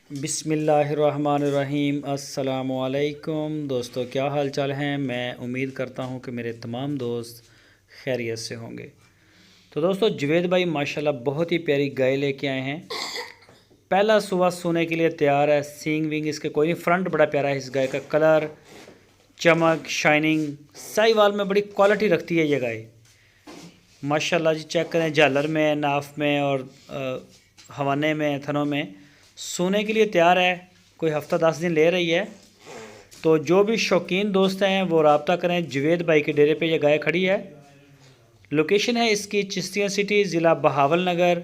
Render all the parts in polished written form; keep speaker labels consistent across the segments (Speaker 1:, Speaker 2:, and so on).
Speaker 1: बिस्मिल्लाहिर्रहमानिर्रहीम। अस्सलामुअलैकुम दोस्तों, क्या हाल चाल हैं। मैं उम्मीद करता हूं कि मेरे तमाम दोस्त खैरियत से होंगे। तो दोस्तों, जुवेद भाई माशाल्लाह बहुत ही प्यारी गाय लेके आए हैं। पहला सुबह सोने के लिए तैयार है। सींग विंग इसके कोई नहीं, फ्रंट बड़ा प्यारा है इस गाय का। कलर, चमक, शाइनिंग, साहिवाल में बड़ी क्वालिटी रखती है ये गाय माशाल्लाह जी। चेक करें, झालर में, नाफ में और हवाने में, थनों में सोने के लिए तैयार है। कोई हफ्ता 10 दिन ले रही है। तो जो भी शौकीन दोस्त हैं वो रब्ता करें। जुवेद भाई के डेरे पे ये गाय खड़ी है। लोकेशन है इसकी चिश्तिया सिटी, ज़िला बहावल नगर।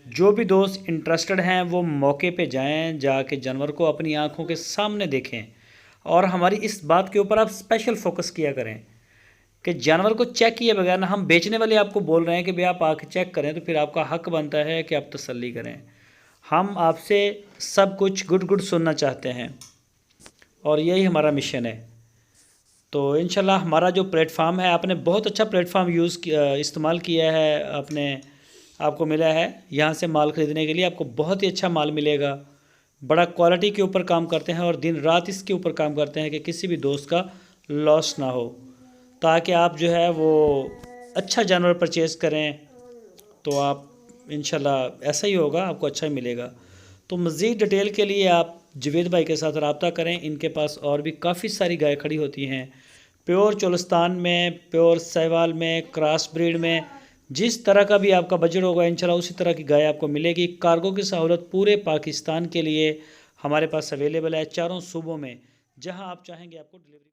Speaker 1: जो भी दोस्त इंटरेस्टेड हैं वो मौके पे जाएं, जाके जानवर को अपनी आंखों के सामने देखें। और हमारी इस बात के ऊपर आप स्पेशल फोकस किया करें कि जानवर को चेक किए बगैर ना, हम बेचने वाले आपको बोल रहे हैं कि भाई आप आके चेक करें, तो फिर आपका हक बनता है कि आप तसल्ली करें। हम आपसे सब कुछ गुड गुड सुनना चाहते हैं और यही हमारा मिशन है। तो इंशाल्लाह हमारा जो प्लेटफार्म है, आपने बहुत अच्छा प्लेटफार्म इस्तेमाल किया है, आपको मिला है। यहाँ से माल ख़रीदने के लिए आपको बहुत ही अच्छा माल मिलेगा। बड़ा क्वालिटी के ऊपर काम करते हैं और दिन रात इसके ऊपर काम करते हैं कि किसी भी दोस्त का लॉस ना हो, ताकि आप जो है वो अच्छा जानवर परचेज़ करें। तो आप इंशाल्लाह ऐसा ही होगा, आपको अच्छा ही मिलेगा। तो मज़ीद डिटेल के लिए आप जुवेद भाई के साथ रब्ता करें। इनके पास और भी काफ़ी सारी गाय खड़ी होती हैं, प्योर चोलिस्तान में, प्योर साहिवाल में, क्रॉस ब्रीड में। जिस तरह का भी आपका बजट होगा इंशाल्लाह उसी तरह की गाय आपको मिलेगी। कार्गो की सहूलत पूरे पाकिस्तान के लिए हमारे पास अवेलेबल है, चारों सूबों में। जहां आप चाहेंगे आपको डिलीवरी